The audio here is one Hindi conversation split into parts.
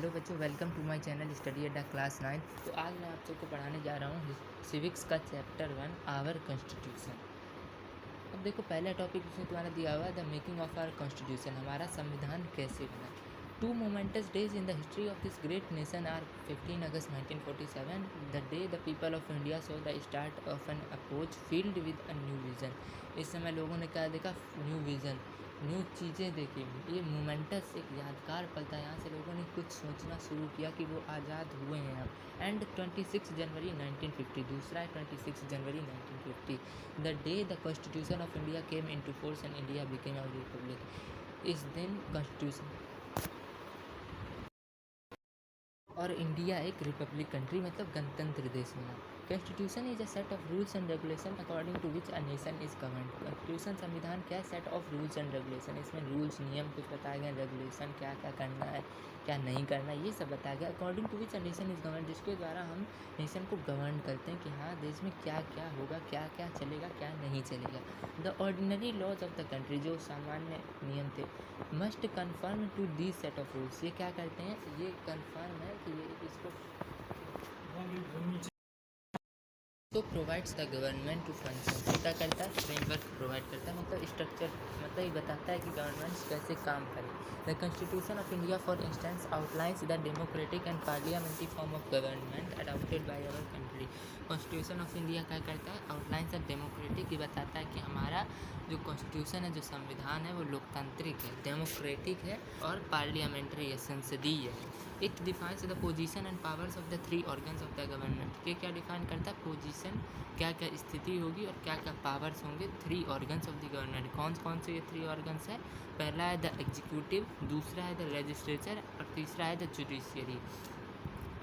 हेलो बच्चों, welcome to my channel study at the class 9। तो आज मैं आप सबको पढ़ाने जा रहा हूँ सिविक्स का चैप्टर 1 आवर कॉन्स्टिट्यूशन। अब देखो, पहला टॉपिक उसने तुम्हारा दिया हुआ है the making of our constitution, हमारा संविधान कैसे बना। Two momentous days in the history of this great nation are 15 August 1947, the day the people of India saw the start of an approach field with a new vision. इस समय लोगों ने क्या देखा? न्यू विज़न, न्यू चीज़ें देखी। ये मोमेंटस एक यादगार पल था। यहाँ से लोगों ने कुछ सोचना शुरू किया कि वो आज़ाद हुए हैं अब। एंड 26 जनवरी 1950, दूसरा है 26 जनवरी 1950, the day the constitution of India came into force and India became a republic. इस दिन कॉन्स्टिट्यूशन और इंडिया एक रिपब्लिक कंट्री मतलब गणतंत्र देश बना। Constitution is a set of rules and regulation according to which a nation is governed. Constitution संविधान क्या है? Set of rules and regulation. इसमें रूल्स नियम कुछ बताए गए, रेगुलेशन क्या क्या करना है क्या नहीं करना है, ये सब बताया गया। According to which a nation is governed, जिसके द्वारा हम नेशन को गवर्न करते हैं कि हाँ देश में क्या क्या होगा, क्या क्या चलेगा, क्या नहीं चलेगा। The ordinary laws of the country, जो सामान्य नियम थे, must conform to this set of rules. ये क्या करते हैं? ये कन्फर्म है कि ये इसको तो provides the government to function. क्या करता है? फ्रेमवर्क प्रोवाइड करता है, मतलब स्ट्रक्चर, मतलब ये बताता है कि गवर्नमेंट कैसे काम करे। The constitution of India for instance outlines the democratic and parliamentary form of government adopted by our country. Constitution of India क्या करता है? आउटलाइंस द डेमोक्रेटिक, ये बताता है कि हमारा जो कॉन्स्टिट्यूशन है, जो संविधान है, वो लोकतांत्रिक है, डेमोक्रेटिक है और पार्लियामेंट्री है, संसदीय है। It defines the position and powers of the three organs of the government. ये क्या डिफाइन करता है? पोजीशन, क्या क्या स्थिति होगी और क्या क्या पावर्स होंगे three organs of the government. कौन कौन से ये थ्री ऑर्गन्स है? पहला है द एग्जीक्यूटिव, दूसरा है द लेजिस्लेचर और तीसरा है द जुडिशियरी।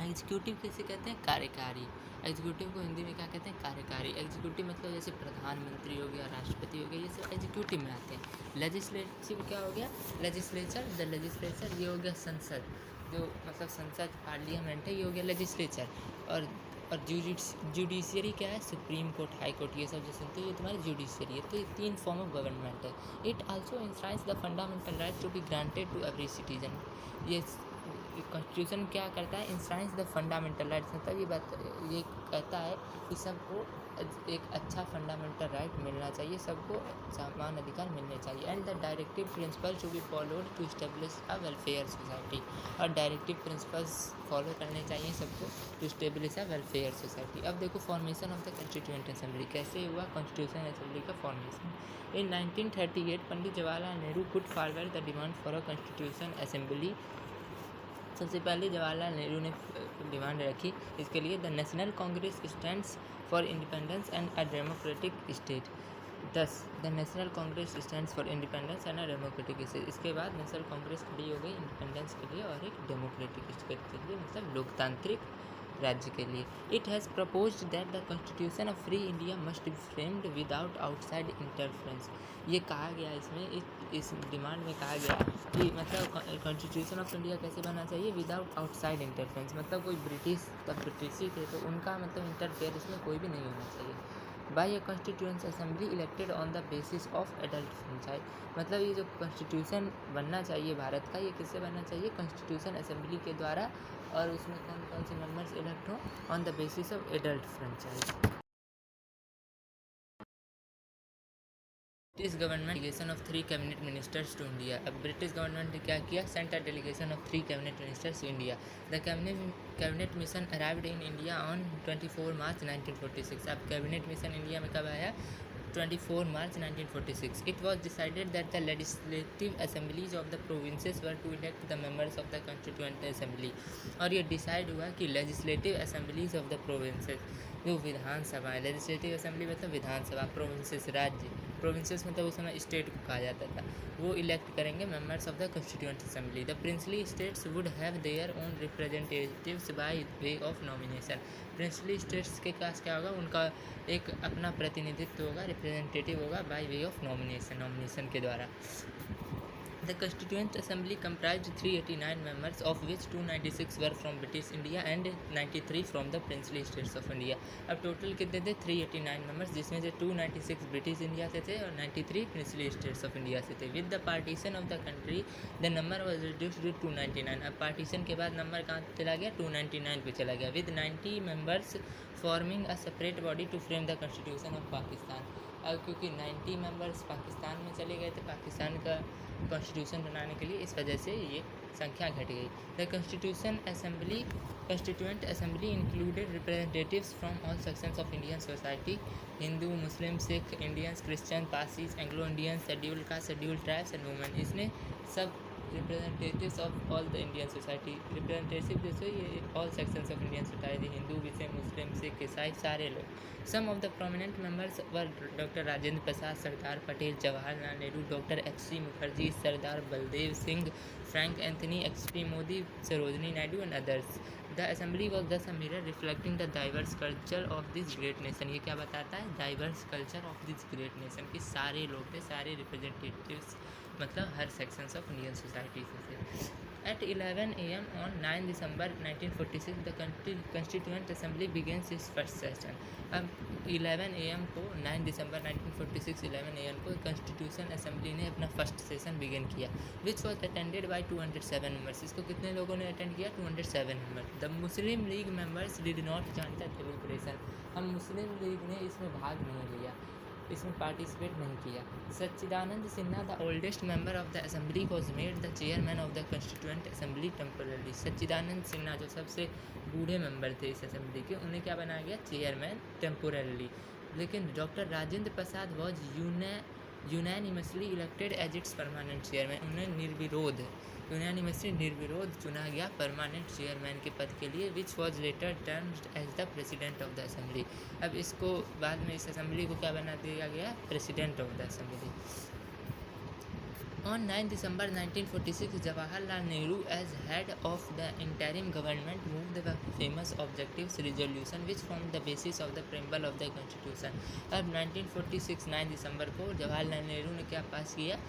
एग्जीक्यूटिव किसे कहते हैं? कार्यकारी। एग्जीक्यूटिव को हिंदी में क्या कहते हैं? कार्यकारी। एग्जीक्यूटिव मतलब जैसे प्रधानमंत्री हो गया, राष्ट्रपति हो गया, ये सब एग्जीक्यूटिव में आते हैं। लेजिस्लेटिव क्या हो गया? लेजिस्लेचर, द लेजिस्लेचर ये हो गया संसद, जो मतलब संसद पार्लियामेंट है, ये हो गया लेजिस्लेचर। और जुडिशियरी क्या है? सुप्रीम कोर्ट, हाई कोर्ट, ये सब जो सुनते हैं ये तुम्हारी जुडिशियरी है। तो ये तीन फॉर्म ऑफ गवर्नमेंट है। It also enshrines the fundamental right to be granted to every citizen. ये कॉन्स्टिट्यूशन क्या करता है? इंश्राइंस द फंडामेंटल राइट्स, मतलब ये कहता है कि सबको एक अच्छा फंडामेंटल राइट मिलना चाहिए, सबको समान अधिकार मिलने चाहिए। And the directive principle to be followed to establish a welfare society. और डायरेक्टिव प्रिंसिपल्स फॉलो करने चाहिए सबको to establish a welfare society. अब देखो formation of the constituent assembly कैसे हुआ? कॉन्स्टिट्यूशन असेंबली का formation in 1938 Pandit Jawaharlal Nehru put forward the demand for a constitution assembly. सबसे पहले जवाहरलाल नेहरू ने डिमांड रखी इसके लिए, the National Congress stands for independence and a democratic state. 10 the National Congress stands for independence and a democratic state. इसके बाद नेशनल कांग्रेस खड़ी हो गई इंडिपेंडेंस के लिए और एक डेमोक्रेटिक स्टेट के लिए, मतलब लोकतांत्रिक राज्य के लिए। It has proposed that the constitution of free India must be framed without outside interference. ये कहा गया इसमें, इस डिमांड में कहा गया कि मतलब कॉन्स्टिट्यूशन ऑफ इंडिया कैसे बनना चाहिए? विदाउट आउटसाइड इंटरफेरेंस, मतलब कोई ब्रिटिश, तब ब्रिटिश थे तो उनका मतलब इंटरफेयर इसमें कोई भी नहीं होना चाहिए। By A constituent assembly elected on the basis of adult franchise, मतलब ये जो कॉन्स्टिट्यूशन बनना चाहिए भारत का, ये किससे बनना चाहिए? कॉन्स्टिट्यूशन असेंबली के द्वारा। और उसमें कौन कौन से मेंबर्स इलेक्ट हों? On the basis of adult franchise. British government delegation of 3 cabinet ministers to India. अब ब्रिटिश गवर्नमेंट ने क्या किया? Sent a delegation of 3 cabinet ministers to India. The cabinet mission arrived in India on 24 March 1946। अब कैबिनेट मिशन इंडिया में कब आया? 24 March 1946. It was decided that the legislative assemblies of the provinces were to elect the members of the constituent assembly. और ये डिसाइड हुआ कि legislative assemblies of the provinces, जो विधानसभा है, लेजिस्लेटिव असेंबली मतलब विधानसभा, प्रोविंसेस राज्य, प्रोविंसेस मतलब उस समय स्टेट को कहा जाता था, वो इलेक्ट करेंगे members of the constituent assembly. The princely states would have their own representatives by way of nomination. Princely states के पास क्या होगा? उनका एक अपना प्रतिनिधित्व होगा, रिप्रेजेंटेटिव होगा by way of nomination, nomination के द्वारा। The Constituent Assembly comprised 389 members, of which 296 were from British India and 93 from the Princely States of India. अब टोटल कितने थे? 389 मेंबर्स, जिसमें से 296 ब्रिटिश इंडिया से थे और 93 प्रिंसली स्टेट्स ऑफ इंडिया से थे. With the partition of the country the number was reduced to 299. अब पार्टीशन के बाद नंबर कहाँ चला गया? 299 पे चला गया. With 90 members forming a separate body to frame the constitution of Pakistan. अब क्योंकि 90 मेंबर्स पाकिस्तान में चले गए थे पाकिस्तान का कॉन्स्टिट्यूशन बनाने के लिए, इस वजह से ये संख्या घट गई. The constituent assembly included representatives from all sections of Indian society, Hindu, Muslim, Sikh, Indians, Christian, Parsis, Anglo Indian, scheduled caste, scheduled tribes and women. इसने सब representatives of all the Indian society, representative जैसे ये all sections of Indian society, Hindu, Muslim, Sikh, ईसाई, सारे लोग. Some of the prominent members were doctor Rajendra Prasad, Sardar Patel, Jawaharlal Nehru, doctor H C. Mukherjee, Sardar Baldev Singh, Frank Anthony, X P. Modi, Sarojini Naidu and others. The assembly was thus a mirror reflecting the diverse culture of this great nation. ये क्या बताता है? Diverse culture of this great nation कि सारे लोग थे, सारे रिप्रेजेंटेटिव्स मतलब हर सेक्शंस ऑफ इंडियन सोसाइटी से थे. At 11 a.m. on 9 December 1946, the Constituent Assembly begins its first session. अब 11 a.m. को 9 दिसंबर 1946 11 a.m. को कॉन्स्टिट्यूशन असेंबली ने अपना फर्स्ट सेशन बिगिन किया, which was attended by 207 members. इसको कितने लोगों ने अटेंड किया? 207 members. The Muslim league members did not join the deliberation. हम मुस्लिम लीग ने इसमें भाग नहीं लिया, इसमें पार्टिसिपेट नहीं किया. Sachchidanand Sinha, the oldest member of the assembly, was made the chairman of the constituent assembly temporarily. Sachchidanand Sinha जो सबसे बूढ़े मेंबर थे इस असेंबली के, उन्हें क्या बनाया गया? Chairman temporarily. लेकिन doctor Rajendra Prasad was unanimously elected as its permanent chairman. उन्हें निर्विरोध चुना गया परमानेंट चेयरमैन के पद के लिए, which was later termed as the president of the assembly. अब इसको बाद में इस असेंबली को क्या बना दिया गया? President of the assembly. On 9 December 1946, Jawaharlal Nehru, as head of the interim government, moved the famous objectives resolution, which formed the basis of the preamble of the constitution. अब 1946 9 दिसंबर को जवाहरलाल नेहरू ने क्या पास किया?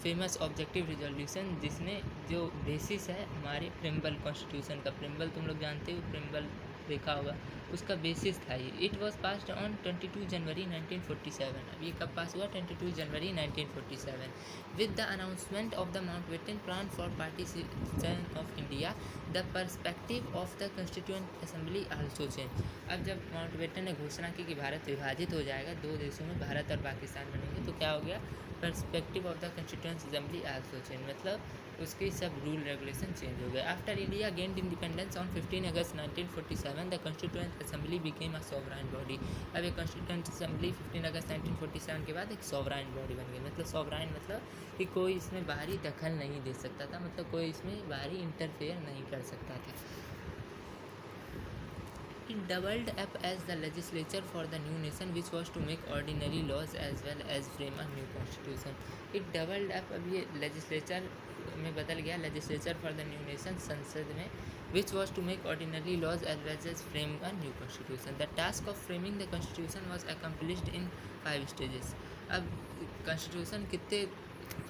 फेमस ऑब्जेक्टिव रिजोल्यूशन, जिसने जो बेसिस है हमारे प्रिम्बल कॉन्स्टिट्यूशन का. प्रिम्बल तुम लोग जानते हो, प्रिम्बल देखा होगा, उसका बेसिस था ये. इट वॉज पास्ड ऑन 22 जनवरी 1947. अब ये कब पास हुआ? 22 जनवरी 1947. With the announcement of the Mountbatten plan for partition of India, the perspective of the constituent assembly also change. अब जब माउंटबेटन ने घोषणा की कि भारत विभाजित हो जाएगा, दो देशों में भारत और पाकिस्तान बनेंगे, तो क्या हो गया? Perspective of the constituent assembly also change, मतलब उसके सब रूल रेगुलेशन चेंज हो गए. After India gained independence on 15 August 1947, the constituent assembly became a sovereign body. अब एक कॉन्स्टिट्यूएंट असेंबली 15 अगस्त 1947 के बाद एक सॉवराइन बॉडी बन गई. मतलब सॉवराइन मतलब कि कोई इसमें बाहरी दखल नहीं दे सकता था, मतलब कोई इसमें बाहरी इंटरफेयर नहीं कर सकता था. It doubled up as the legislature for the new nation, which was to make ordinary laws as well as frame a new constitution. It doubled up, अब ये legislature में बदल गया, legislature for the new nation संसद में, which was to make ordinary laws as well as frame a new constitution. The task of framing the constitution was accomplished in 5 stages. अब constitution कितने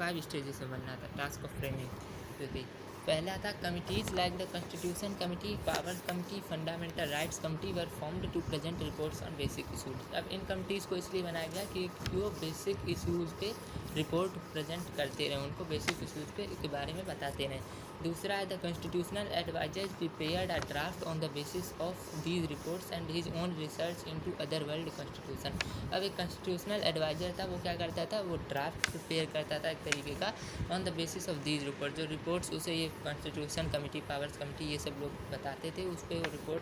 5 stages में बनना था? task of framing देखिए, पहला था committees like the constitution committee, powers committee, fundamental rights committee were formed to present reports on basic issues. अब इन कमिटीज़ को इसलिए बनाया गया कि वो बेसिक इशूज़ पे रिपोर्ट प्रेजेंट करते रहें, उनको बेसिक इशूज़ पे के बारे में बताते रहें. दूसरा है the constitutional advisers prepared a draft on the basis of these reports and his own research into other world constitution. अब एक कॉन्स्टिट्यूशनल एडवाइजर था, वो क्या करता था? वो ड्राफ्ट प्रिपेयर करता था एक तरीके का on the basis of these report. जो रिपोर्ट्स उसे ये कॉन्स्टिट्यूशन कमेटी, पावर्स कमेटी, ये सब लोग बताते थे, उस पर वो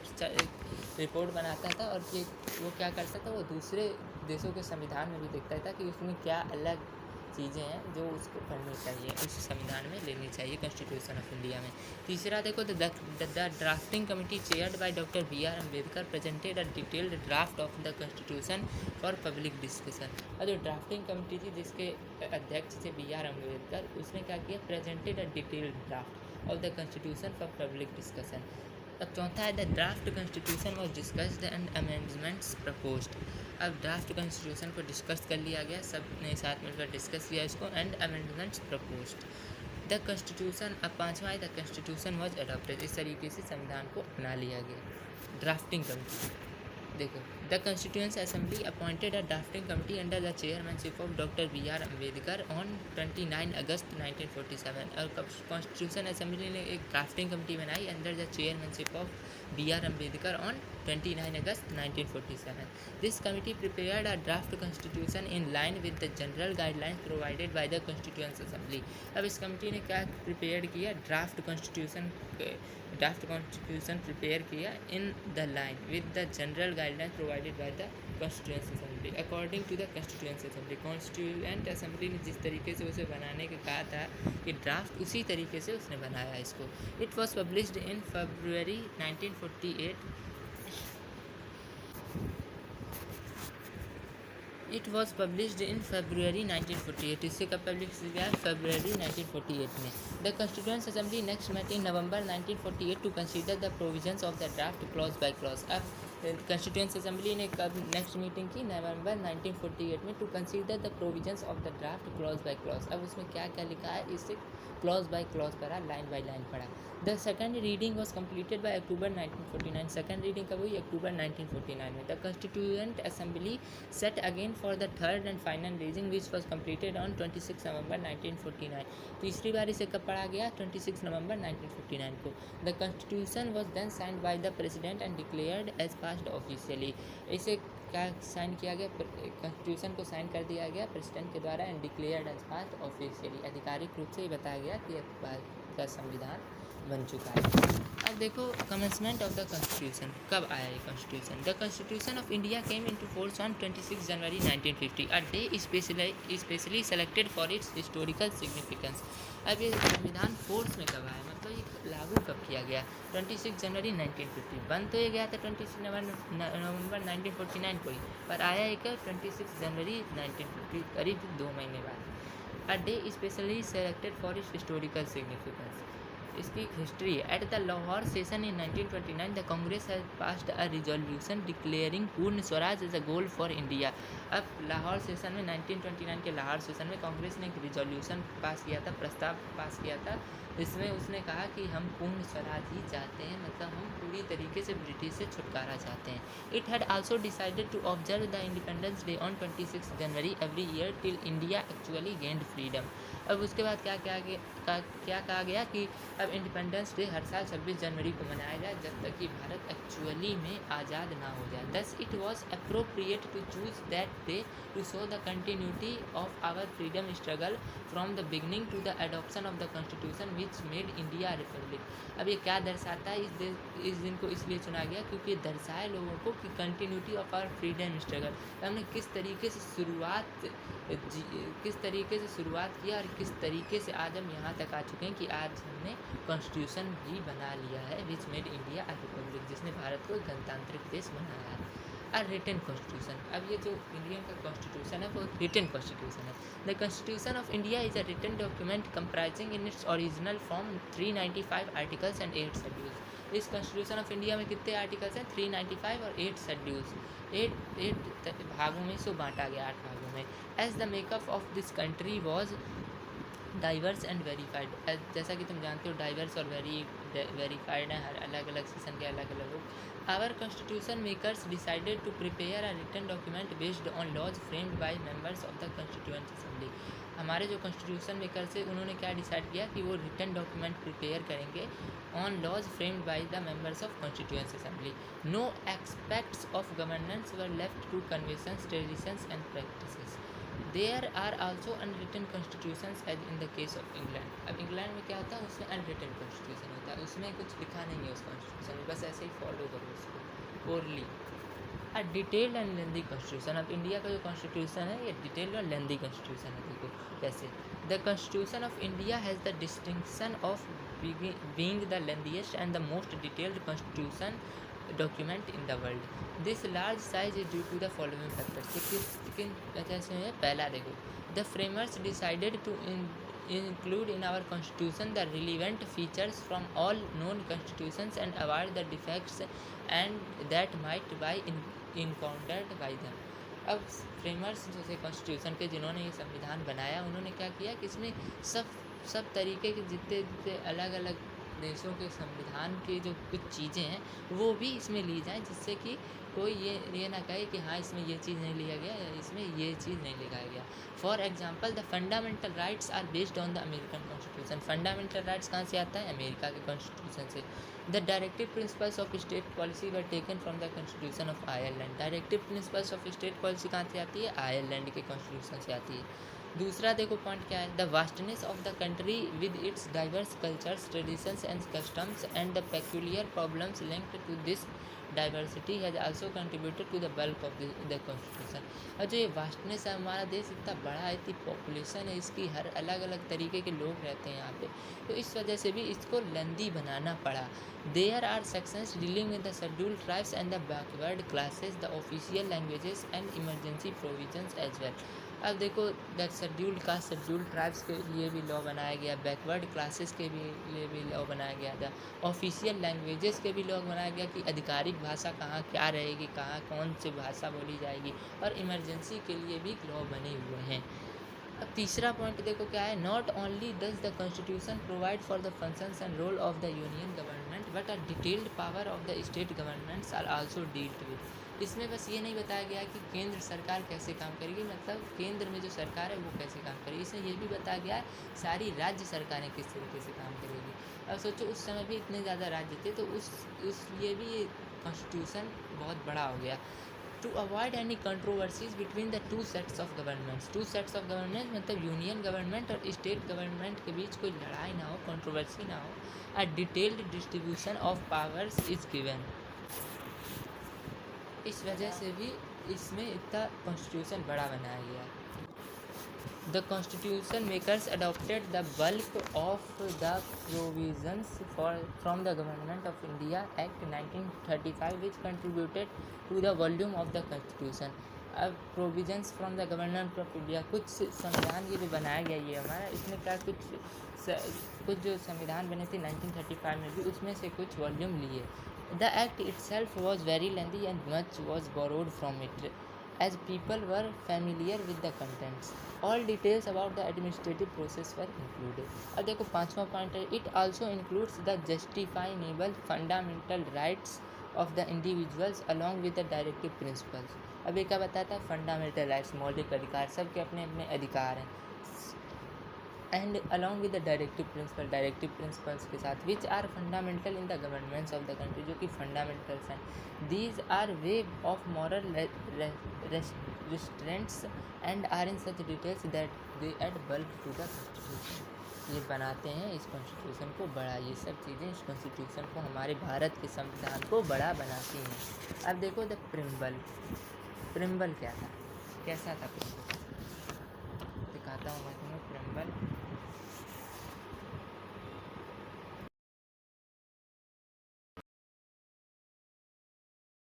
रिपोर्ट बनाता था और फिर वो क्या करता था? वो दूसरे देशों के संविधान में भी देखता था कि उसमें क्या अलग चीज़ें हैं जो उसको पढ़नी चाहिए, उस संविधान में लेनी चाहिए कॉन्स्टिट्यूशन ऑफ इंडिया में. तीसरा देखो, the drafting committee chaired by doctor B.R. Ambedkar presented a detailed draft of the constitution for public discussion. और जो ड्राफ्टिंग कमेटी थी जिसके अध्यक्ष थे B.R. अम्बेडकर, उसने क्या किया? Presented a detailed draft of the constitution for public discussion. अब चौथा है the draft constitution was discussed and amendments proposed. अब ड्राफ्ट कॉन्स्टिट्यूशन को डिस्कस कर लिया गया, सब ने साथ मिलकर डिस्कस किया इसको, and amendments proposed. The constitution, अब पाँचवा है द कॉन्स्टिट्यूशन वॉज अडॉप्टेड, इस तरीके से संविधान को अपना लिया गया। ड्राफ्टिंग कमेटी, देखो the constituent assembly appointed a drafting committee under the chairmanship of doctor B.R. Ambedkar on 29 अगस्त 1947। और कॉन्स्टिट्यूशन असेंबली ने एक ड्राफ्टिंग कमेटी बनाई under the chairmanship of B.R. Ambedkar on 29 August 1947। This committee prepared a draft constitution in line with the general guidelines provided by the constituent assembly. अब इस कमेटी ने क्या प्रिपेयर किया, ड्राफ्ट कॉन्स्टिट्यूशन प्रिपेयर किया in the line with the general guidelines provided by the constituent assembly according to the constituent assembly. Constituent assembly ने जिस तरीके से उसे बनाने का कहा था कि ड्राफ्ट, उसी तरीके से उसने बनाया इसको। It was published in February 1948। It was published in February 1948। इससे कब पब्लिश किया, फरवरी 1948 में। The constituent assembly next met in November 1948 to consider the provisions of the draft clause by clause. अब कॉन्स्टिट्यूएंट असेंबली ने कब नेक्स्ट मीटिंग की, नवंबर 1948 में, to consider the provisions of the draft clause by clause. अब उसमें क्या क्या लिखा है, इससे क्लॉज बाय क्लॉज पढ़ा, लाइन बाय लाइन पढ़ा। The second reading was completed by October 1949। Second reading कब हुई, अक्टूबर 1949 में। The constituent assembly set again for the third and final reading which was completed on 26 नवंबर 1949। तीसरी बार इसे कब पढ़ा गया, 26 नवंबर 1949 को। The constitution was then signed by the president and declared as passed officially. इसे क्या साइन किया गया, कॉन्स्टिट्यूशन को साइन कर दिया गया प्रेसिडेंट के द्वारा and declared as passed officially. आधिकारिक रूप से ये बताया गया कि भारत का संविधान बन चुका है। अब देखो कमेंसमेंट ऑफ द कॉन्स्टिट्यूशन, कब आया ये constitution. The constitution of India came into force on 26 January 1950, a day specially selected for its historical significance. अब ये संविधान फोर्स में कब आया, मतलब ये लागू कब किया गया, 26 जनवरी 1950। बन तो ये गया था 26 नवंबर 1949 को ही, पर आया एक 26 जनवरी 1950, करीब 2 महीने बाद। A day specially selected for its historical significance, इसकी हिस्ट्री है। At the Lahore session in 1929 the Congress has passed a resolution declaring Purna Swaraj as a goal for India. अब लाहौर सेशन में 1929 के लाहौर सेशन में कांग्रेस ने एक रिजोल्यूशन पास किया था, प्रस्ताव पास किया था, इसमें उसने कहा कि हम पूर्ण स्वराज ही चाहते हैं, मतलब हम पूरी तरीके से ब्रिटिश से छुटकारा चाहते हैं। It had also decided to observe the independence day on 26 January every year till India actually gained freedom. अब उसके बाद क्या कहा गया कि अब इंडिपेंडेंस डे हर साल 26 जनवरी को मनाया जाए जब तक कि भारत एक्चुअली में आज़ाद ना हो जाए। Thus it was appropriate to choose that day to show the continuity of our freedom struggle from the beginning to the adoption of the constitution which made India republic. अब ये क्या दर्शाता है, इस दिन को इसलिए चुना गया क्योंकि ये दर्शाए लोगों को कि continuity of our freedom struggle, हमने किस तरीके से शुरुआत किया और किस तरीके से आज हम यहाँ तक आ चुके हैं कि आज हमने कॉन्स्टिट्यूशन भी बना लिया है विच मेड इंडिया अ रिपब्लिक, जिसने भारत को गणतांत्रिक देश बनाया है। अ रिटन कॉन्स्टिट्यूशन, अब ये जो इंडियन का कॉन्स्टिट्यूशन है वो रिटन कॉन्स्टिट्यूशन है। The constitution of India is a written document comprising in its original form 395 articles and 8 schedules. इस कॉन्स्टिट्यूशन ऑफ इंडिया में कितने आर्टिकल्स हैं, 395 और 8 शेड्यूल्स, 8 भागों में इसको बांटा गया, 8 भागों में। As the makeup of this country was diverse and verified, जैसा कि तुम जानते हो डाइवर्स और वेरीफाइड है, हर अलग अलग सेशन के अलग अलग लोग। Our constitution makers decided to prepare a written document based on laws framed by members of the constituent assembly. हमारे जो कॉन्स्टिट्यूशन मेकर्स है उन्होंने क्या डिसाइड किया कि वो रिटन डॉक्यूमेंट प्रिपेयर करेंगे on laws framed by the members of constituent assembly. No aspects of governance were left to conventions, traditions and practices. There are also unwritten constitutions as in the case of England. अब इंग्लैंड में क्या होता है, उसमें अनरिटन कॉन्स्टिट्यूशन होता है, उसमें कुछ लिखा नहीं है उस कॉन्स्टिट्यूशन में, बस ऐसे ही फॉलो करो उसको orally. A detailed and lengthy constitution, अब इंडिया का जो कॉन्स्टिट्यूशन है ये डिटेल्ड और लेंदी कॉन्स्टिट्यूशन है। देखो कैसे, the constitution of India has the distinction of being the lengthiest and the most detailed constitution document in the world. This large size is due to the following factors. किन वजह से है, पहला देखो, the framers decided to include in our constitution the relevant features from all known constitutions and avoid the defects and that might be encountered by them। अब फ्रेमर्स जैसे कॉन्स्टिट्यूशन के जिन्होंने ये संविधान बनाया उन्होंने क्या किया कि इसमें सब सब तरीके के जितने जितने अलग अलग देशों के संविधान की जो कुछ चीज़ें हैं वो भी इसमें ली जाएँ, जिससे कि कोई ये ना कहे कि हाँ इसमें ये चीज़ नहीं लिया गया या इसमें ये चीज़ नहीं लिखा गया। For example the fundamental rights are based on the American constitution. Fundamental rights कहाँ से आता है? अमेरिका के कॉन्स्टिट्यूशन से। The directive principles of state policy were taken from the constitution of Ireland. Directive principles of state policy कहाँ से आती है? आयरलैंड के कॉन्स्टिट्यूशन से आती है। दूसरा देखो पॉइंट क्या है, the vastness of the country with its diverse cultures, traditions and customs and the peculiar problems linked to this diversity has also contributed to the bulk of the constitution. और जो ये वास्टनेस है, हमारा देश इतना बड़ा है, इतनी पॉपुलेशन है इसकी, हर अलग अलग तरीके के लोग रहते हैं यहाँ पे, तो इस वजह से भी इसको लेंदी बनाना पड़ा। There are sections dealing with the scheduled tribes and the backward classes, the official languages and emergency provisions as well. अब देखो that scheduled caste scheduled tribes के लिए भी लॉ बनाया गया, बैकवर्ड क्लासेस के लिए भी लॉ बनाया गया था, ऑफिशियल लैंग्वेजेस के भी लॉ बनाया गया कि आधिकारिक भाषा कहाँ क्या रहेगी, कहाँ कौन सी भाषा बोली जाएगी, और इमरजेंसी के लिए भी लॉ बने हुए हैं। अब तीसरा पॉइंट देखो क्या है, not only does the constitution provide for the functions and role of the union government but a detailed power of the state governments are also dealt with. इसमें बस ये नहीं बताया गया कि केंद्र सरकार कैसे काम करेगी, मतलब केंद्र में जो सरकार है वो कैसे काम करेगी, इसमें ये भी बताया गया है सारी राज्य सरकारें किस तरीके से काम करेगी। अब सोचो उस समय भी इतने ज़्यादा राज्य थे, तो उस लिए भी ये कॉन्स्टिट्यूशन बहुत बड़ा हो गया। To avoid any controversies between the two sets of governments. Two sets of government मतलब यूनियन गवर्नमेंट और स्टेट गवर्नमेंट के बीच कोई लड़ाई ना हो, कंट्रोवर्सी ना हो, a detailed distribution of powers is given. इस वजह से भी इसमें इतना कॉन्स्टिट्यूशन बड़ा बनाया गया है। The constitution makers adopted the bulk of the provisions from the Government of India Act 1935 which contributed to the volume of the constitution. अब provisions from the government of India, कुछ संविधान ये जो बनाया गया ये हमारा, इसमें क्या कुछ जो संविधान बने थे 1935 में भी, उसमें से कुछ वॉल्यूम लिए। The act itself was very lengthy and much was borrowed from it as people were familiar with the contents. All details about the administrative process were included. अब देखो पांचवा पॉइंट है, it also includes the justifiable fundamental rights of the individuals along with the directive principles. अब ये क्या बताता है, फंडामेंटल राइट्स मौलिक अधिकार, सबके अपने अपने अधिकार हैं, and along with the directive principles के साथ, which are fundamental in the governments of the country, जो कि फंडामेंटल्स हैं। These are way of moral restraints and are in such details that they add bulk to the constitution. ये बनाते हैं इस कॉन्स्टिट्यूशन को बड़ा, ये सब चीज़ें इस कॉन्स्टिट्यूशन को, हमारे भारत के संविधान को बड़ा बनाती हैं। अब देखो द प्रिम्बल क्या था, कैसा था प्रिम्बल, दिखाता हूँ मैं।